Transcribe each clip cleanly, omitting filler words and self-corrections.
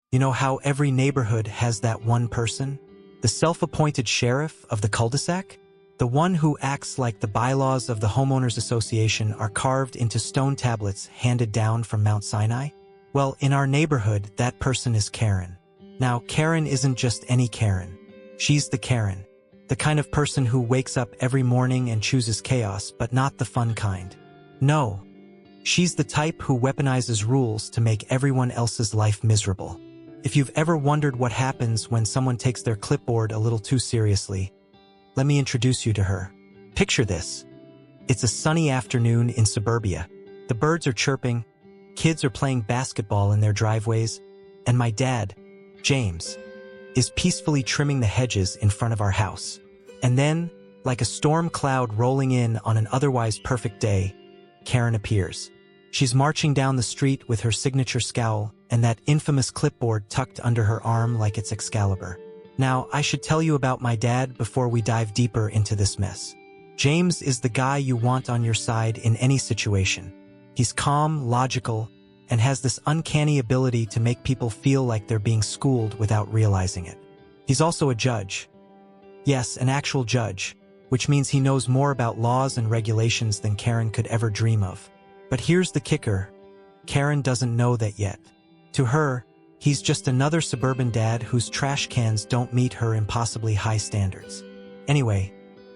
You know how every neighborhood has that one person? The self-appointed sheriff of the cul-de-sac? The one who acts like the bylaws of the homeowners association are carved into stone tablets handed down from Mount Sinai? Well, in our neighborhood, that person is Karen. Now, Karen isn't just any Karen. She's the Karen. The kind of person who wakes up every morning and chooses chaos, but not the fun kind. No. She's the type who weaponizes rules to make everyone else's life miserable. If you've ever wondered what happens when someone takes their clipboard a little too seriously, let me introduce you to her. Picture this. It's a sunny afternoon in suburbia. The birds are chirping, kids are playing basketball in their driveways, and my dad, James, is peacefully trimming the hedges in front of our house. And then, like a storm cloud rolling in on an otherwise perfect day, Karen appears. She's marching down the street with her signature scowl and that infamous clipboard tucked under her arm like it's Excalibur. Now, I should tell you about my dad before we dive deeper into this mess. James is the guy you want on your side in any situation. He's calm, logical, and has this uncanny ability to make people feel like they're being schooled without realizing it. He's also a judge. Yes, an actual judge, which means he knows more about laws and regulations than Karen could ever dream of. But here's the kicker. Karen doesn't know that yet. To her, he's just another suburban dad whose trash cans don't meet her impossibly high standards. Anyway,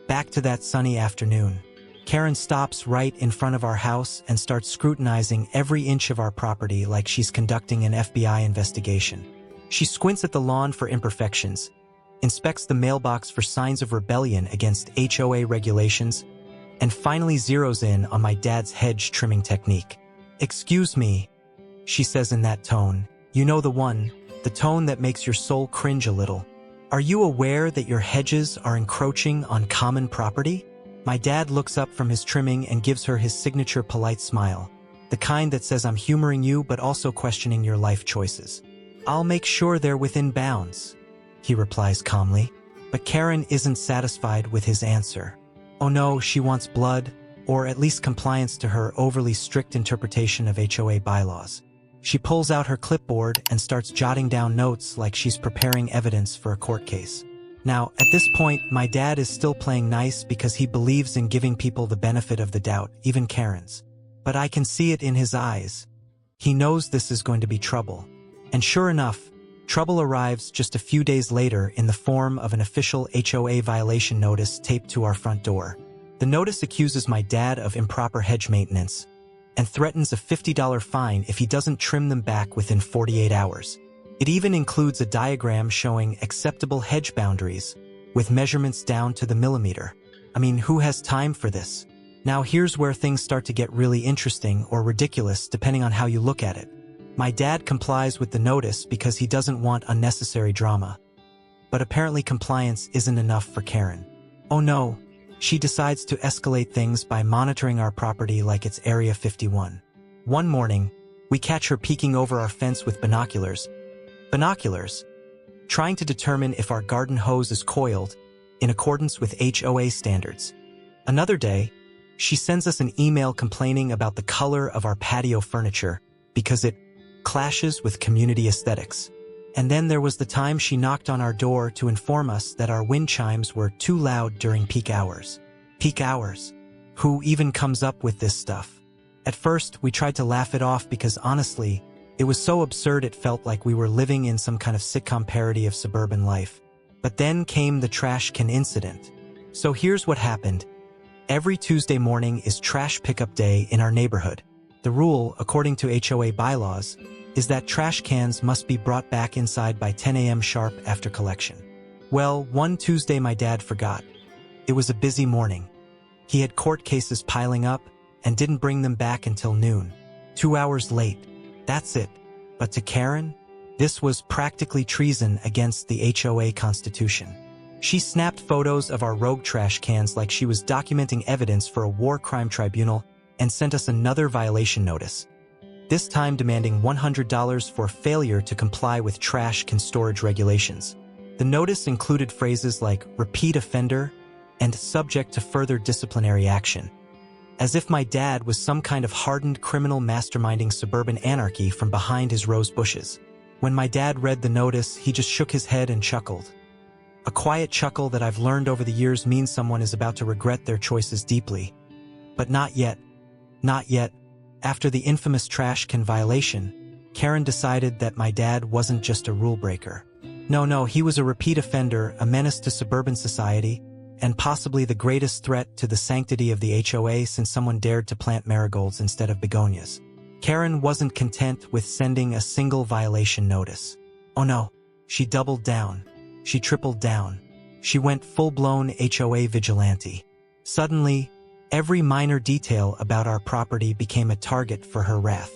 back to that sunny afternoon. Karen stops right in front of our house and starts scrutinizing every inch of our property like she's conducting an FBI investigation. She squints at the lawn for imperfections, inspects the mailbox for signs of rebellion against HOA regulations, and finally zeroes in on my dad's hedge trimming technique. "Excuse me," she says in that tone. You know the tone that makes your soul cringe a little. "Are you aware that your hedges are encroaching on common property?" My dad looks up from his trimming and gives her his signature polite smile, the kind that says I'm humoring you but also questioning your life choices. "I'll make sure they're within bounds," he replies calmly. But Karen isn't satisfied with his answer. Oh no, she wants blood, or at least compliance to her overly strict interpretation of HOA bylaws. She pulls out her clipboard and starts jotting down notes like she's preparing evidence for a court case. Now, at this point, my dad is still playing nice because he believes in giving people the benefit of the doubt, even Karen's. But I can see it in his eyes. He knows this is going to be trouble. And sure enough, trouble arrives just a few days later in the form of an official HOA violation notice taped to our front door. The notice accuses my dad of improper hedge maintenance and threatens a $50 fine if he doesn't trim them back within 48 hours. It even includes a diagram showing acceptable hedge boundaries, with measurements down to the millimeter. I mean, who has time for this? Now here's where things start to get really interesting or ridiculous depending on how you look at it. My dad complies with the notice because he doesn't want unnecessary drama. But apparently compliance isn't enough for Karen. Oh no. She decides to escalate things by monitoring our property like it's Area 51. One morning, we catch her peeking over our fence with binoculars, trying to determine if our garden hose is coiled in accordance with HOA standards. Another day, she sends us an email complaining about the color of our patio furniture because it clashes with community aesthetics. And then there was the time she knocked on our door to inform us that our wind chimes were too loud during peak hours. Peak hours? Who even comes up with this stuff? At first, we tried to laugh it off because honestly, it was so absurd it felt like we were living in some kind of sitcom parody of suburban life. But then came the trash can incident. So here's what happened. Every Tuesday morning is trash pickup day in our neighborhood. The rule, according to HOA bylaws, is that trash cans must be brought back inside by 10 a.m. sharp after collection. Well, one Tuesday my dad forgot. It was a busy morning. He had court cases piling up and didn't bring them back until noon. 2 hours late. That's it. But to Karen, this was practically treason against the HOA constitution. She snapped photos of our rogue trash cans like she was documenting evidence for a war crime tribunal and sent us another violation notice. This time demanding $100 for failure to comply with trash can storage regulations. The notice included phrases like repeat offender and subject to further disciplinary action. As if my dad was some kind of hardened criminal masterminding suburban anarchy from behind his rose bushes. When my dad read the notice, he just shook his head and chuckled. A quiet chuckle that I've learned over the years means someone is about to regret their choices deeply. But not yet. Not yet. After the infamous trash can violation, Karen decided that my dad wasn't just a rule breaker. No, he was a repeat offender, a menace to suburban society, and possibly the greatest threat to the sanctity of the HOA since someone dared to plant marigolds instead of begonias. Karen wasn't content with sending a single violation notice. Oh no, she doubled down. She tripled down. She went full-blown HOA vigilante. Suddenly, every minor detail about our property became a target for her wrath.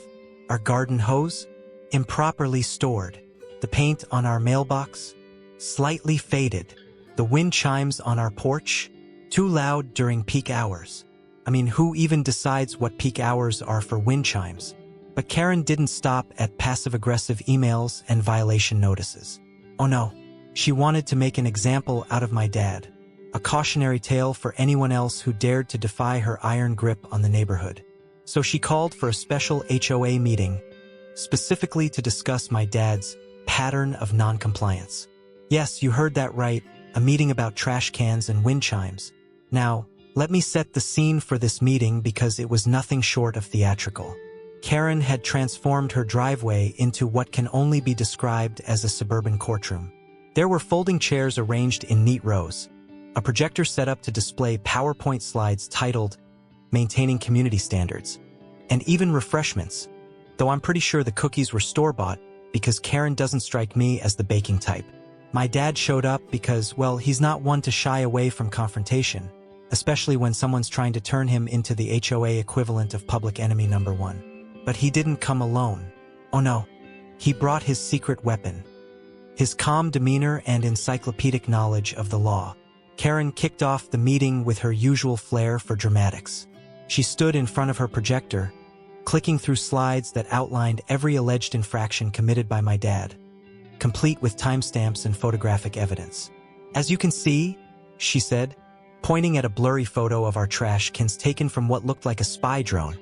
Our garden hose? Improperly stored. The paint on our mailbox? Slightly faded. The wind chimes on our porch? Too loud during peak hours. I mean, who even decides what peak hours are for wind chimes? But Karen didn't stop at passive-aggressive emails and violation notices. Oh no, she wanted to make an example out of my dad. A cautionary tale for anyone else who dared to defy her iron grip on the neighborhood. So she called for a special HOA meeting, specifically to discuss my dad's pattern of non-compliance. Yes, you heard that right, a meeting about trash cans and wind chimes. Now, let me set the scene for this meeting because it was nothing short of theatrical. Karen had transformed her driveway into what can only be described as a suburban courtroom. There were folding chairs arranged in neat rows, a projector set up to display PowerPoint slides titled Maintaining Community Standards, and even refreshments, though I'm pretty sure the cookies were store-bought because Karen doesn't strike me as the baking type. My dad showed up because, well, he's not one to shy away from confrontation, especially when someone's trying to turn him into the HOA equivalent of public enemy number one. But he didn't come alone. Oh no, he brought his secret weapon. His calm demeanor and encyclopedic knowledge of the law. Karen kicked off the meeting with her usual flair for dramatics. She stood in front of her projector, clicking through slides that outlined every alleged infraction committed by my dad, complete with timestamps and photographic evidence. As you can see, she said, pointing at a blurry photo of our trash cans taken from what looked like a spy drone.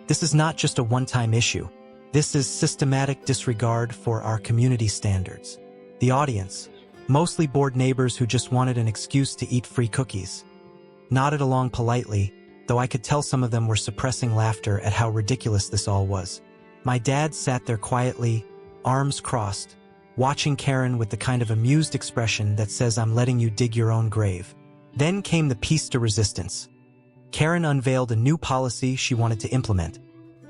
This is not just a one-time issue. This is systematic disregard for our community standards. The audience, mostly bored neighbors who just wanted an excuse to eat free cookies, nodded along politely, though I could tell some of them were suppressing laughter at how ridiculous this all was. My dad sat there quietly, arms crossed, watching Karen with the kind of amused expression that says I'm letting you dig your own grave. Then came the piece de resistance. Karen unveiled a new policy she wanted to implement,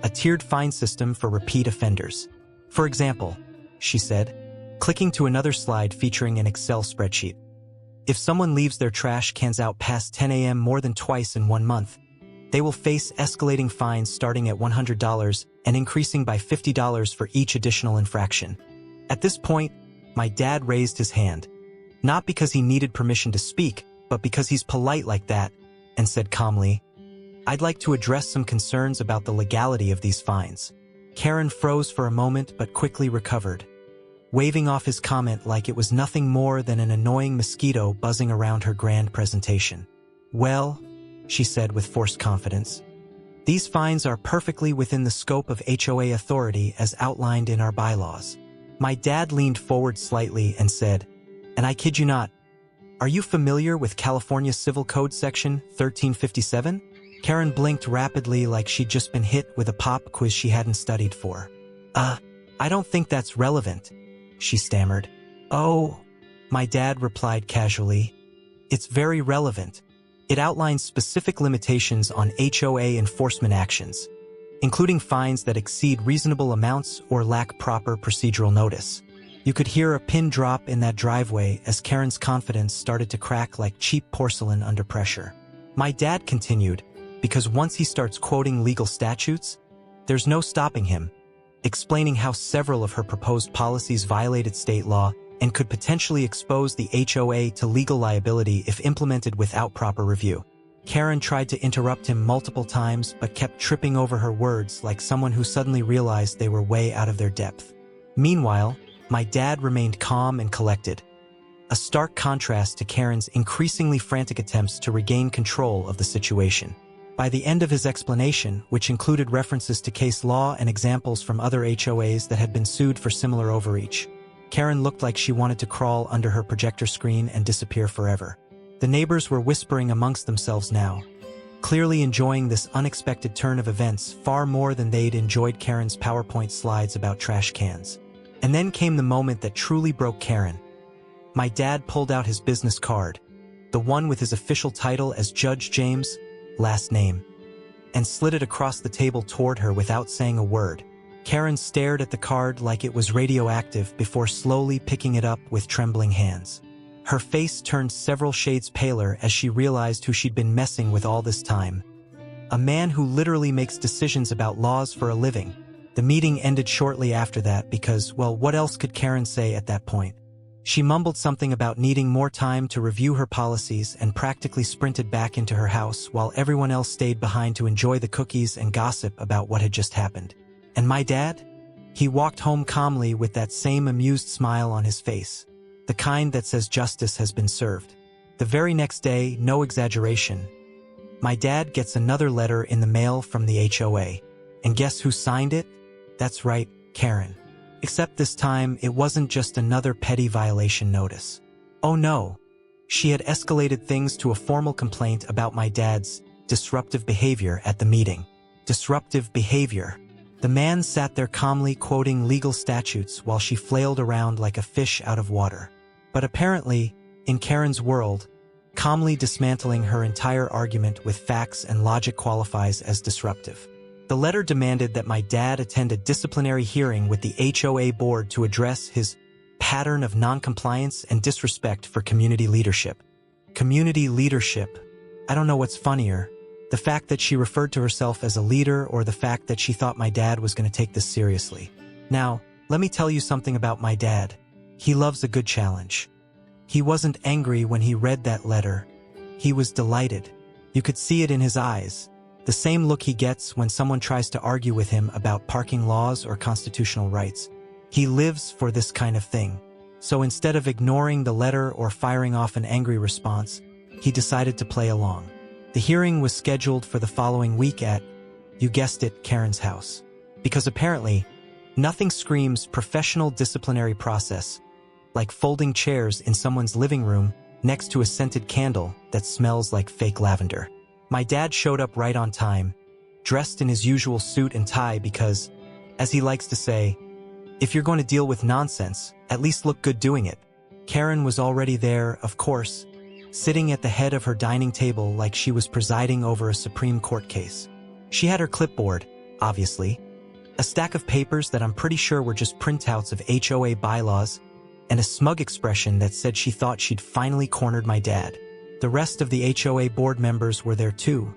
a tiered fine system for repeat offenders. For example, she said, clicking to another slide featuring an Excel spreadsheet. If someone leaves their trash cans out past 10 a.m. more than twice in 1 month, they will face escalating fines starting at $100 and increasing by $50 for each additional infraction. At this point, my dad raised his hand, not because he needed permission to speak, but because he's polite like that, and said calmly, I'd like to address some concerns about the legality of these fines. Karen froze for a moment but quickly recovered, waving off his comment like it was nothing more than an annoying mosquito buzzing around her grand presentation. Well, she said with forced confidence, these fines are perfectly within the scope of HOA authority as outlined in our bylaws. My dad leaned forward slightly and said, and I kid you not, are you familiar with California Civil Code Section 1357? Karen blinked rapidly like she'd just been hit with a pop quiz she hadn't studied for. I don't think that's relevant, she stammered. Oh, my dad replied casually. It's very relevant. It outlines specific limitations on HOA enforcement actions, including fines that exceed reasonable amounts or lack proper procedural notice. You could hear a pin drop in that driveway as Karen's confidence started to crack like cheap porcelain under pressure. My dad continued, because once he starts quoting legal statutes, there's no stopping him, explaining how several of her proposed policies violated state law and could potentially expose the HOA to legal liability if implemented without proper review. Karen tried to interrupt him multiple times but kept tripping over her words like someone who suddenly realized they were way out of their depth. Meanwhile, my dad remained calm and collected, a stark contrast to Karen's increasingly frantic attempts to regain control of the situation. By the end of his explanation, which included references to case law and examples from other HOAs that had been sued for similar overreach, Karen looked like she wanted to crawl under her projector screen and disappear forever. The neighbors were whispering amongst themselves now, clearly enjoying this unexpected turn of events far more than they'd enjoyed Karen's PowerPoint slides about trash cans. And then came the moment that truly broke Karen. My dad pulled out his business card, the one with his official title as Judge James, last name, and slid it across the table toward her without saying a word. Karen stared at the card like it was radioactive before slowly picking it up with trembling hands. Her face turned several shades paler as she realized who she'd been messing with all this time. A man who literally makes decisions about laws for a living. The meeting ended shortly after that because, well, what else could Karen say at that point? She mumbled something about needing more time to review her policies and practically sprinted back into her house while everyone else stayed behind to enjoy the cookies and gossip about what had just happened. And my dad? He walked home calmly with that same amused smile on his face, the kind that says justice has been served. The very next day, no exaggeration, my dad gets another letter in the mail from the HOA. And guess who signed it? That's right, Karen. Except this time, it wasn't just another petty violation notice. Oh no. She had escalated things to a formal complaint about my dad's disruptive behavior at the meeting. Disruptive behavior. The man sat there calmly quoting legal statutes while she flailed around like a fish out of water. But apparently, in Karen's world, calmly dismantling her entire argument with facts and logic qualifies as disruptive. The letter demanded that my dad attend a disciplinary hearing with the HOA board to address his pattern of non-compliance and disrespect for community leadership. Community leadership. I don't know what's funnier, the fact that she referred to herself as a leader or the fact that she thought my dad was going to take this seriously. Now, let me tell you something about my dad. He loves a good challenge. He wasn't angry when he read that letter. He was delighted. You could see it in his eyes. The same look he gets when someone tries to argue with him about parking laws or constitutional rights. He lives for this kind of thing. So instead of ignoring the letter or firing off an angry response, he decided to play along. The hearing was scheduled for the following week at, you guessed it, Karen's house. Because apparently, nothing screams professional disciplinary process like folding chairs in someone's living room next to a scented candle that smells like fake lavender. My dad showed up right on time, dressed in his usual suit and tie because, as he likes to say, if you're going to deal with nonsense, at least look good doing it. Karen was already there, of course, sitting at the head of her dining table like she was presiding over a Supreme Court case. She had her clipboard, obviously, a stack of papers that I'm pretty sure were just printouts of HOA bylaws, and a smug expression that said she thought she'd finally cornered my dad. The rest of the HOA board members were there too.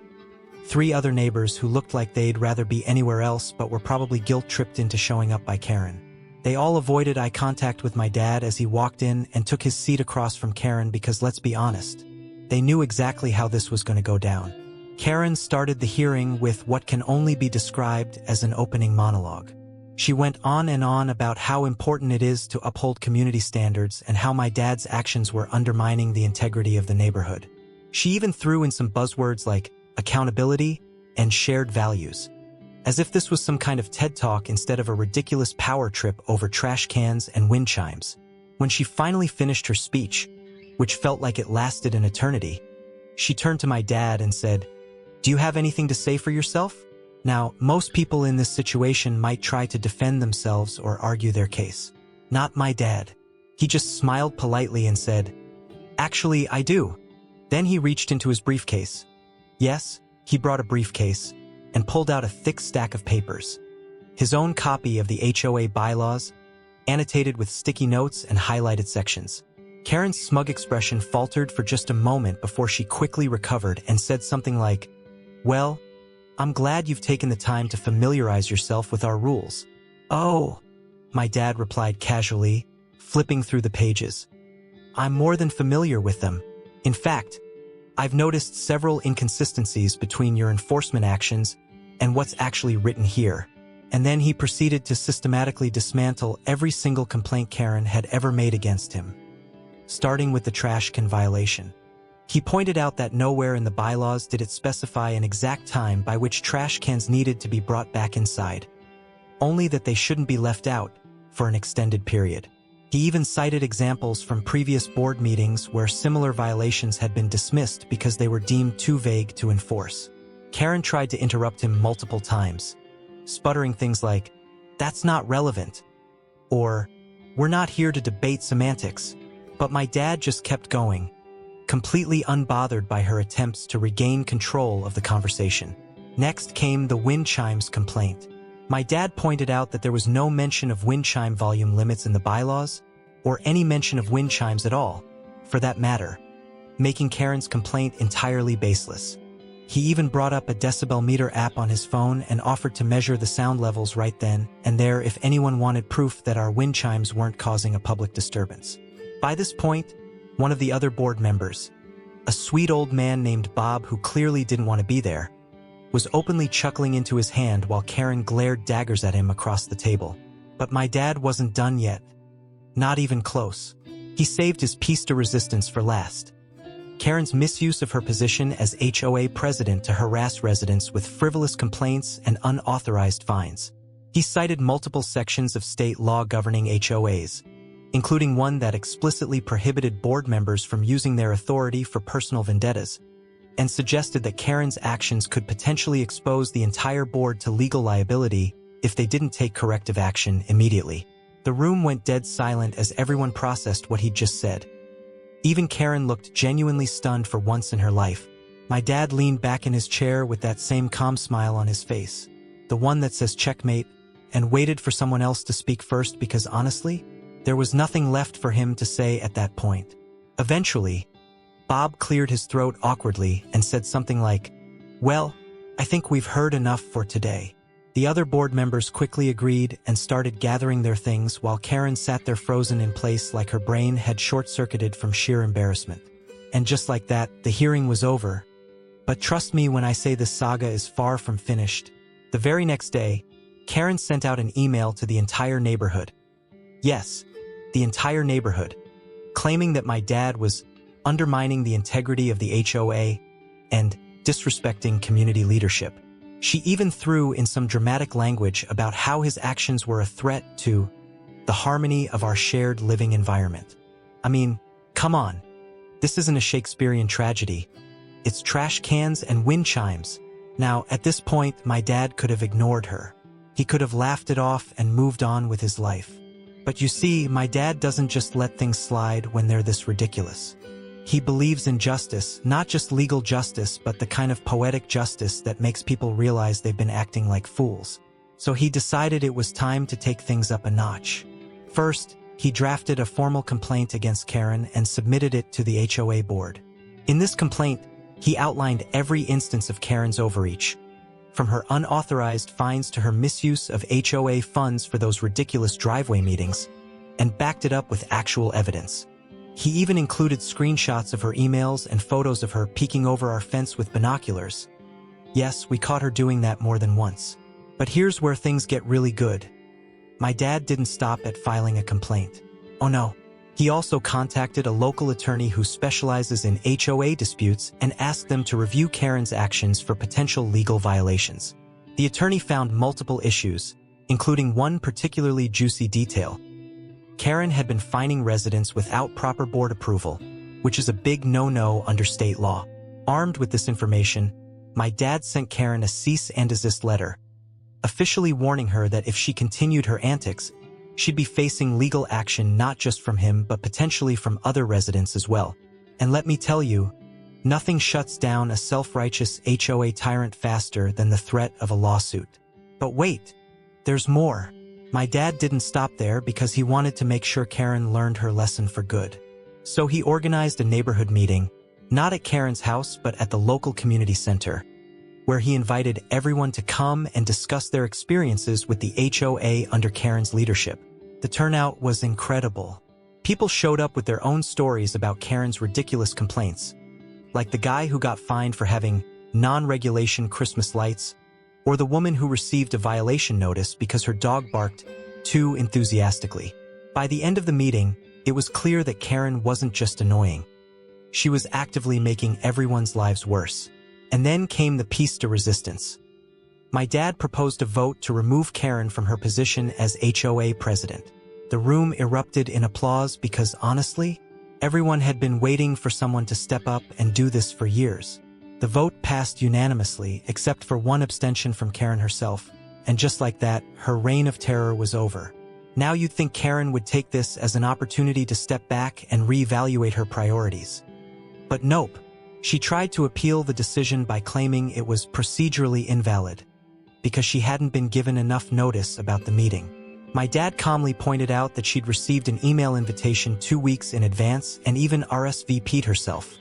3 other neighbors who looked like they'd rather be anywhere else but were probably guilt-tripped into showing up by Karen. They all avoided eye contact with my dad as he walked in and took his seat across from Karen because, let's be honest, they knew exactly how this was going to go down. Karen started the hearing with what can only be described as an opening monologue. She went on and on about how important it is to uphold community standards and how my dad's actions were undermining the integrity of the neighborhood. She even threw in some buzzwords like accountability and shared values, as if this was some kind of TED Talk instead of a ridiculous power trip over trash cans and wind chimes. When she finally finished her speech, which felt like it lasted an eternity, she turned to my dad and said, "Do you have anything to say for yourself?" Now, most people in this situation might try to defend themselves or argue their case. Not my dad. He just smiled politely and said, "Actually, I do." Then he reached into his briefcase. Yes, he brought a briefcase and pulled out a thick stack of papers. His own copy of the HOA bylaws, annotated with sticky notes and highlighted sections. Karen's smug expression faltered for just a moment before she quickly recovered and said something like, "Well, I'm glad you've taken the time to familiarize yourself with our rules." "Oh," my dad replied casually, flipping through the pages. "I'm more than familiar with them. In fact, I've noticed several inconsistencies between your enforcement actions and what's actually written here." And then he proceeded to systematically dismantle every single complaint Karen had ever made against him, starting with the trash can violation. He pointed out that nowhere in the bylaws did it specify an exact time by which trash cans needed to be brought back inside, only that they shouldn't be left out for an extended period. He even cited examples from previous board meetings where similar violations had been dismissed because they were deemed too vague to enforce. Karen tried to interrupt him multiple times, sputtering things like, "That's not relevant," or "We're not here to debate semantics." But my dad just kept going, completely unbothered by her attempts to regain control of the conversation. Next came the wind chimes complaint. My dad pointed out that there was no mention of wind chime volume limits in the bylaws, or any mention of wind chimes at all, for that matter, making Karen's complaint entirely baseless. He even brought up a decibel meter app on his phone and offered to measure the sound levels right then and there if anyone wanted proof that our wind chimes weren't causing a public disturbance. By this point, one of the other board members, a sweet old man named Bob who clearly didn't want to be there, was openly chuckling into his hand while Karen glared daggers at him across the table. But my dad wasn't done yet. Not even close. He saved his piece de resistance for last. Karen's misuse of her position as HOA president to harass residents with frivolous complaints and unauthorized fines. He cited multiple sections of state law governing HOAs, including one that explicitly prohibited board members from using their authority for personal vendettas, and suggested that Karen's actions could potentially expose the entire board to legal liability if they didn't take corrective action immediately. The room went dead silent as everyone processed what he'd just said. Even Karen looked genuinely stunned for once in her life. My dad leaned back in his chair with that same calm smile on his face, the one that says checkmate, and waited for someone else to speak first because honestly, there was nothing left for him to say at that point. Eventually, Bob cleared his throat awkwardly and said something like, "Well, I think we've heard enough for today." The other board members quickly agreed and started gathering their things while Karen sat there frozen in place like her brain had short-circuited from sheer embarrassment. And just like that, the hearing was over. But trust me when I say this saga is far from finished. The very next day, Karen sent out an email to the entire neighborhood. Yes, the entire neighborhood, claiming that my dad was undermining the integrity of the HOA and disrespecting community leadership. She even threw in some dramatic language about how his actions were a threat to the harmony of our shared living environment. I mean, come on. This isn't a Shakespearean tragedy. It's trash cans and wind chimes. Now, at this point, my dad could have ignored her. He could have laughed it off and moved on with his life. But you see, my dad doesn't just let things slide when they're this ridiculous. He believes in justice, not just legal justice, but the kind of poetic justice that makes people realize they've been acting like fools. So he decided it was time to take things up a notch. First, he drafted a formal complaint against Karen and submitted it to the HOA board. In this complaint, he outlined every instance of Karen's overreach, from her unauthorized fines to her misuse of HOA funds for those ridiculous driveway meetings, and backed it up with actual evidence. He even included screenshots of her emails and photos of her peeking over our fence with binoculars. Yes, we caught her doing that more than once. But here's where things get really good. My dad didn't stop at filing a complaint. Oh no. He also contacted a local attorney who specializes in HOA disputes and asked them to review Karen's actions for potential legal violations. The attorney found multiple issues, including one particularly juicy detail. Karen had been fining residents without proper board approval, which is a big no-no under state law. Armed with this information, my dad sent Karen a cease and desist letter, officially warning her that if she continued her antics, she'd be facing legal action not just from him but potentially from other residents as well. And let me tell you, nothing shuts down a self-righteous HOA tyrant faster than the threat of a lawsuit. But wait, there's more. My dad didn't stop there because he wanted to make sure Karen learned her lesson for good. So he organized a neighborhood meeting, not at Karen's house but at the local community center, where he invited everyone to come and discuss their experiences with the HOA under Karen's leadership. The turnout was incredible. People showed up with their own stories about Karen's ridiculous complaints, like the guy who got fined for having non-regulation Christmas lights, or the woman who received a violation notice because her dog barked too enthusiastically. By the end of the meeting, it was clear that Karen wasn't just annoying. She was actively making everyone's lives worse. And then came the piece de resistance. My dad proposed a vote to remove Karen from her position as HOA president. The room erupted in applause because, honestly, everyone had been waiting for someone to step up and do this for years. The vote passed unanimously, except for one abstention from Karen herself, and just like that, her reign of terror was over. Now you'd think Karen would take this as an opportunity to step back and reevaluate her priorities. But nope. She tried to appeal the decision by claiming it was procedurally invalid, because she hadn't been given enough notice about the meeting. My dad calmly pointed out that she'd received an email invitation 2 weeks in advance and even RSVP'd herself,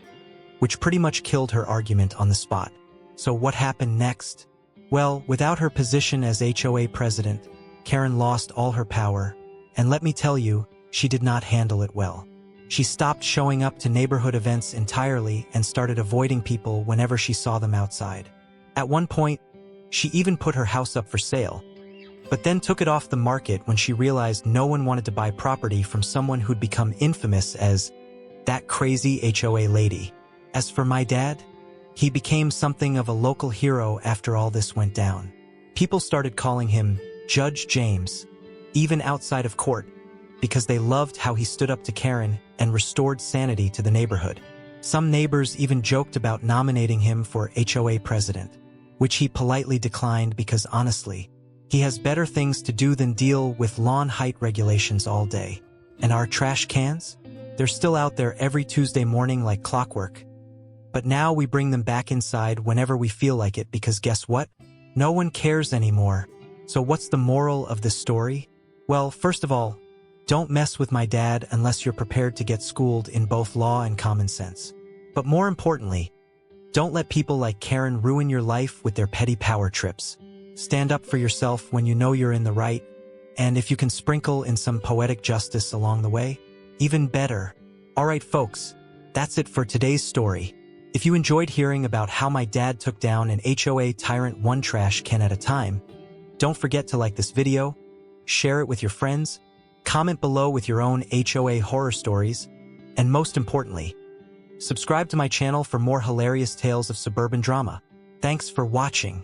which pretty much killed her argument on the spot. So what happened next? Well, without her position as HOA president, Karen lost all her power, and let me tell you, she did not handle it well. She stopped showing up to neighborhood events entirely and started avoiding people whenever she saw them outside. At one point, she even put her house up for sale, but then took it off the market when she realized no one wanted to buy property from someone who'd become infamous as that crazy HOA lady. As for my dad, he became something of a local hero after all this went down. People started calling him Judge James, even outside of court, because they loved how he stood up to Karen and restored sanity to the neighborhood. Some neighbors even joked about nominating him for HOA president, which he politely declined because honestly, he has better things to do than deal with lawn height regulations all day. And our trash cans? They're still out there every Tuesday morning like clockwork. But now we bring them back inside whenever we feel like it because guess what? No one cares anymore. So what's the moral of this story? Well, first of all, don't mess with my dad unless you're prepared to get schooled in both law and common sense. But more importantly, don't let people like Karen ruin your life with their petty power trips. Stand up for yourself when you know you're in the right, and if you can sprinkle in some poetic justice along the way, even better. Alright folks, that's it for today's story. If you enjoyed hearing about how my dad took down an HOA tyrant one trash can at a time, don't forget to like this video, share it with your friends, comment below with your own HOA horror stories, and most importantly, subscribe to my channel for more hilarious tales of suburban drama. Thanks for watching.